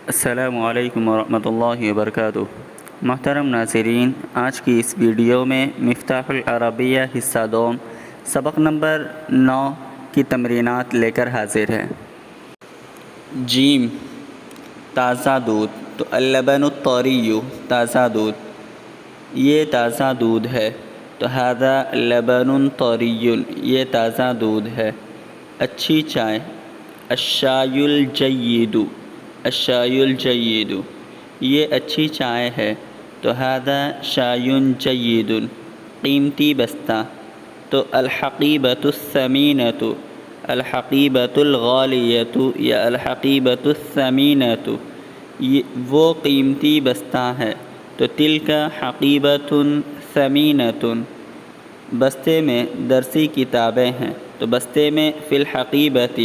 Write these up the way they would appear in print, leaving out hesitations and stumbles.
السلام علیکم ورحمۃ اللہ وبرکاتہ۔ محترم ناظرین، آج کی اس ویڈیو میں مفتاح العربیہ حصہ دوم سبق نمبر 9 کی تمرینات لے کر حاضر ہے۔ جیم، تازہ دودھ، تو اللبن الطری، تازہ دودھ، یہ تازہ دودھ ہے، تو ھذا لبن طری، یہ تازہ دودھ ہے۔ اچھی چائے، الشائی الجید، الشائی الجید، یہ اچھی چائے ہے، تو ھذا شائی جید۔ قیمتی بستہ، تو الحقیبۃ الثمینۃ، الحقیبۃ الغالیۃ یا الحقیبۃ الثمینۃ، وہ قیمتی بستہ ہے، تو تلک حقیبۃ ثمینۃ۔ بستے میں درسی کتابیں ہیں، تو بستے میں فی الحقیبۃ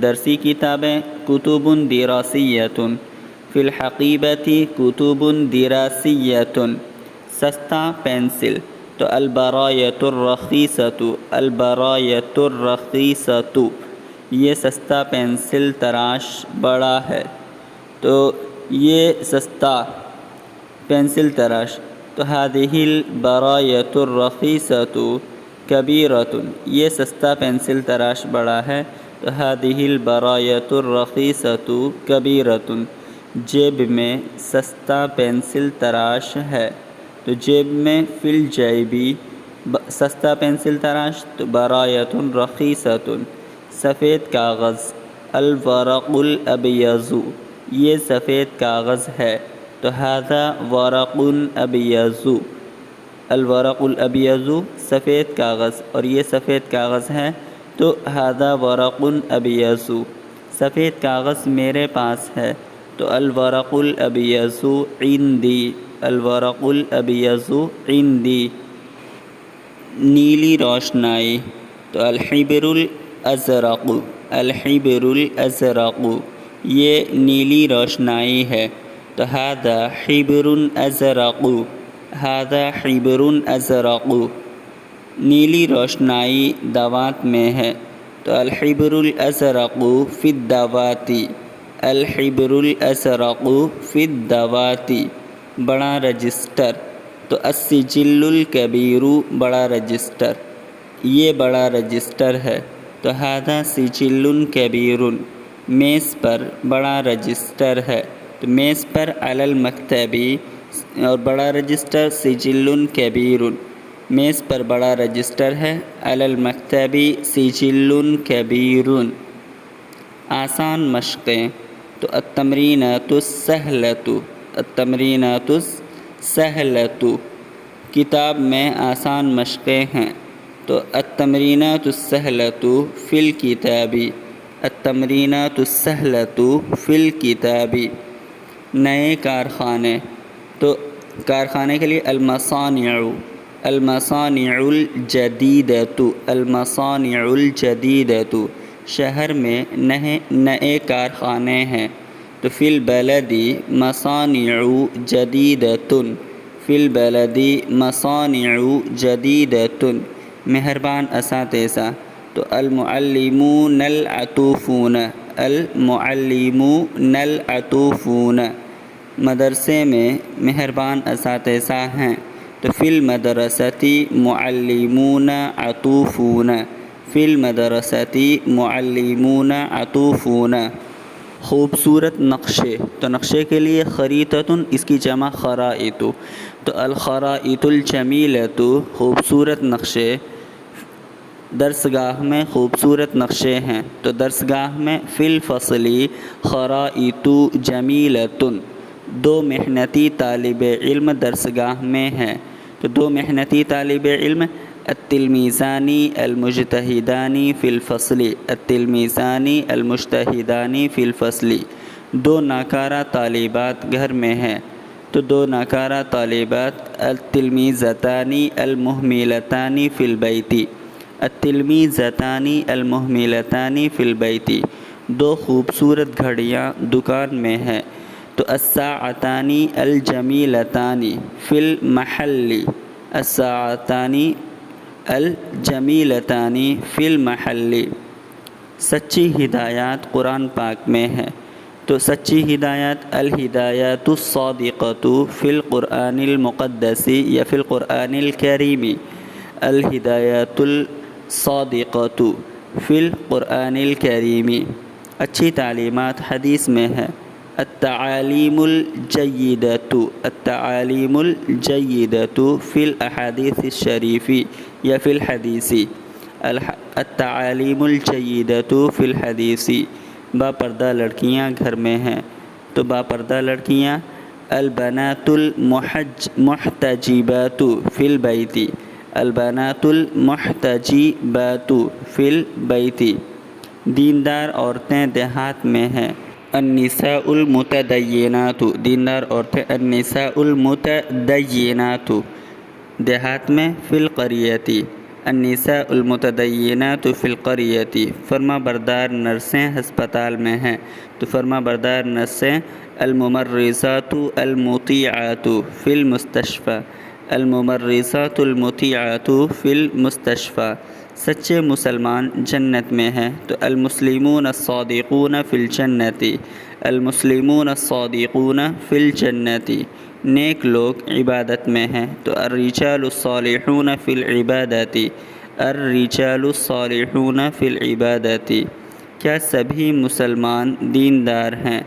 درسی کتابیں، کتب دراسیۃ، فی الحقیبۃ کتب دراسیۃ۔ سستا پینسل، تو البرایۃ الرخیصۃ، البرایۃ الرخیصۃ، یہ سستا پینسل تراش بڑا ہے، تو یہ سستا پینسل تراش، تو ھذہ البرایۃ الرخیصۃ کبیرۃ، یہ سستا پینسل تراش بڑا ہے، تو ھذہ البرایۃ الرخیصۃ کبیرۃ۔ جیب میں سستا پینسل تراش ہے، تو جیب میں فی الجیب سستا پینسل تراش، تو برایۃ رخیصۃ۔ سفید کاغذ، الورق الابیض، یہ سفید کاغذ ہے، تو ھذا ورق ابیض، الورق الابیض سفید کاغذ، اور یہ سفید کاغذ ہے، تو ھذا ورق ابیض۔ سفید کاغذ میرے پاس ہے، تو الورق الابیض عندی، الورق الابیض عندی۔ نیلی روشنائی، تو الحبر الازرق، الحبر الازرق، یہ نیلی روشنائی ہے، تو ھذا حبر ازرق، ھذا حبر ازرق۔ نیلی روشنائی دوات میں ہے، تو الحبر الازرق فی الدوات، الحبر الازرق فی الدوات۔ بڑا رجسٹر، تو السجل الکبیر، بڑا رجسٹر، یہ بڑا رجسٹر ہے، تو ھذا سجل کبیر۔ میز پر بڑا رجسٹر ہے، تو میز پر علی المکتب، اور بڑا رجسٹر سجل کبیر، میز پر بڑا رجسٹر ہے، علی المکتب سجل کبیر۔ آسان مشقیں، تو التمرینات السہلۃ، التمرینات السہلۃ، کتاب میں آسان مشقیں ہیں، تو التمرینات السہلۃ فی الکتاب، التمرینات السہلۃ فی الکتاب۔ نئے کارخانے، تو کارخانے کے لیے المصانع، المصانع الجدیدۃ، المصانع الجدیدۃ، شہر میں نئے کارخانے ہیں، تو فی البلد مصانع جدیدۃ، فی البلد مصانع جدیدۃ۔ مہربان اساتذہ، تو المعلمون العطوفون، المعلمون العطوفون، مدرسے میں مہربان اساتذہ ہیں، تو فی المدرسۃ معلمون عطوفون، فی المدرسۃ معلمون عطوفون۔ خوبصورت نقشے، تو نقشے کے لیے خریطۃ، اس کی جمع خرائط، تو الخرائط الجمیلۃ، خوبصورت نقشے۔ درسگاہ میں خوبصورت نقشے ہیں، تو درسگاہ میں فی الفصل خرائط جمیلۃ۔ دو محنتی طالب علم درسگاہ میں ہیں، تو دو محنتی طالب علم، التلمیذان المجتہدان فی الفصل، التلمیذان المجتہدان فی الفصل۔ دو ناکارہ طالبات گھر میں ہیں، تو دو ناکارہ طالبات، التلمیذتان المہملتان فی البیت، التلمیذتان المہملتان فی البیت۔ دو خوبصورت گھڑیاں دکان میں ہیں، تو الساعتان الجمیلتان فی المحل، الساعتان الجمیلتان فی المحل۔ سچی ہدایات قرآن پاک میں ہے، تو سچی ہدایت الہدایات الصادقۃ فی القرآن المقدس یا فی القرآن الکریم، الہدایات الصادقۃ فی القرآن الکریم، اچھی تعلیمات حدیث میں ہے۔ التعالیم الجیدۃ، التعالیم الجیدۃ فی الاحادیث الشریف یا فی الحدیث، التعالیم الجیدۃ فی الحدیث، با پردہ لڑکیاں گھر میں ہیں تو با پردہ لڑکیاں، البنات المحتجبات فی البیت، البنات المحتجبات فی البیت، دیندار عورتیں دیہات میں ہیں، النساء المتدینات، دیندار عورتیں النساء المتدینات دیہات میں، فی القریۃ، النساء المتدینات فی القریۃ، فرما بردار نرسیں ہسپتال میں ہیں تو فرما بردار نرسیں، الممرضات المطیعات فی المستشفى، الممرضات المطیعات فی المستشفى، سچے مسلمان جنت میں ہیں تو المسلمون الصادقون فی الجنت، المسلمون الصادقون فی الجنت، نیک لوگ عبادت میں ہیں تو الرجال الصالحون فی العبادات، الرجال الصالحون فی العبادات، کیا سبھی مسلمان دیندار ہیں؟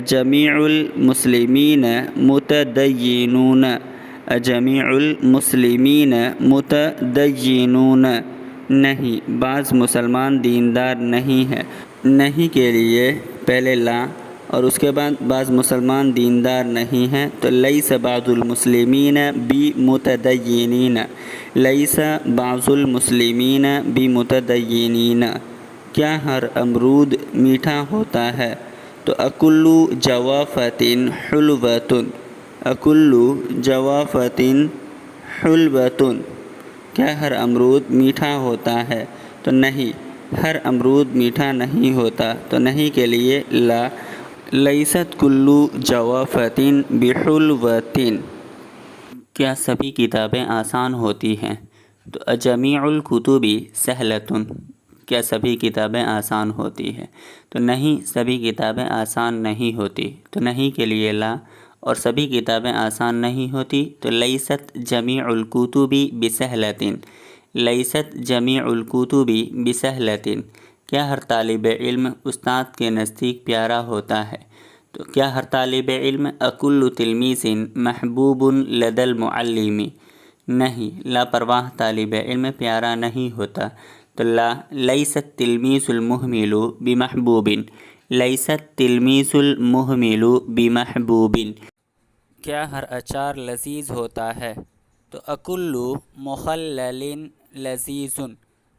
جمیع المسلمین متدینون، جمیع المسلمین متدینون، نہیں بعض مسلمان دیندار نہیں ہیں، نہیں کے لیے پہلے لا اور اس کے بعد بعض مسلمان دیندار نہیں ہیں تو لیس بعض المسلمین بمتدینین، لیس بعض المسلمین بمتدینین، کیا ہر امرود میٹھا ہوتا ہے تو اکل جوافۃ حلوۃ، اکل جوافۃ حلوۃ، کیا ہر امرود میٹھا ہوتا ہے تو نہیں، ہر امرود میٹھا نہیں ہوتا تو نہیں کے لیے لا، لیست کل جوافۃ بحلوۃ، کیا سبھی کتابیں آسان ہوتی ہیں تو جمیع الکتب سہلۃ، کیا سبھی کتابیں آسان ہوتی ہیں تو نہیں، سبھی کتابیں آسان نہیں ہوتی تو نہیں کے لیے لا، اور سبھی کتابیں آسان نہیں ہوتی تو لیست جمیع الکتب بسہلۃ، لیست جمیع الکتب بسہلۃ، کیا ہر طالب علم استاد کے نزدیک پیارا ہوتا ہے تو کیا ہر طالب علم اکل تلمیذ محبوب لدى المعلم، نہیں لاپرواہ طالب علم پیارا نہیں ہوتا تو لا، لیس التلمیذ المہمل بمحبوب، لیس التلمیذ المہمل بمحبوب، کیا ہر اچار لذیذ ہوتا ہے تو اکل مخلل لذیذ،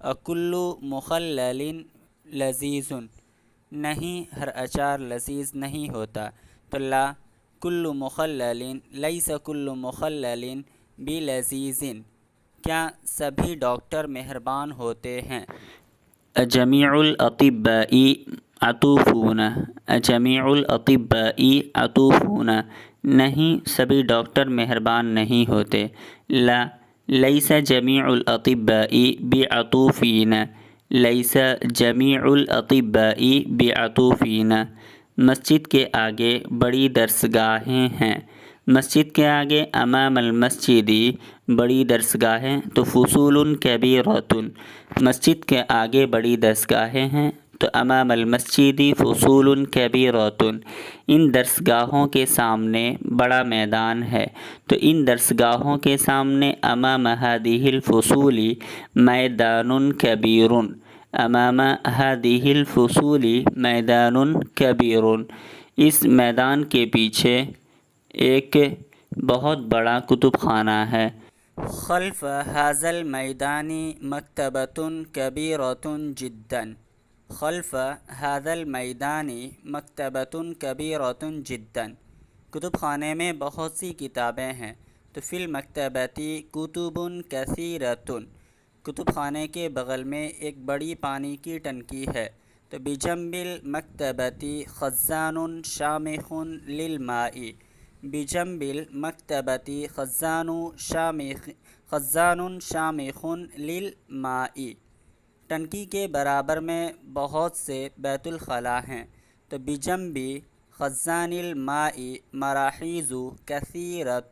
اکل مخلل لذیذ، نہیں ہر اچار لذیذ نہیں ہوتا تو لا، کل مخلل لیس کل مخلل بلذیذ، کیا سبھی ڈاکٹر مہربان ہوتے ہیں؟ جمیع الاطباء عطوفون، جمیع الاطباء عطوفون، نہیں سبھی ڈاکٹر مہربان نہیں ہوتے، لا، لیس جمیع الاطباء بعطوفین، لیس جمیع الاطباء بعطوفین، مسجد کے آگے بڑی درسگاہیں ہیں، مسجد کے آگے امام المسجد بڑی درسگاہیں تو فصول کبیرۃ، مسجد کے آگے بڑی درسگاہیں ہیں تو امام المسجد فصول کبیرۃ، ان درسگاہوں کے سامنے بڑا میدان ہے تو ان درسگاہوں کے سامنے امام هذه الفصول میدان کبیر، امام هذه الفصول میدان کبیر، اس میدان کے پیچھے ایک بہت بڑا کتب خانہ ہے، خلف هذا المیدان مکتبۃ کبیرۃ جدا، خلف هذا المیدان مکتبۃ کبیرۃ جدا، کتب خانے میں بہت سی کتابیں ہیں تو فی المکتبۃ کتب کثیرۃ، کتب خانے کے بغل میں ایک بڑی پانی کی ٹنکی ہے تو بجنب المکتبۃ خزان شامخ للماء، بجنب المکتبۃ خزان شامخ للماء، ٹنکی کے برابر میں بہت سے بیت الخلاء ہیں تو بجنب خزان الماء مراحیض کثیرۃ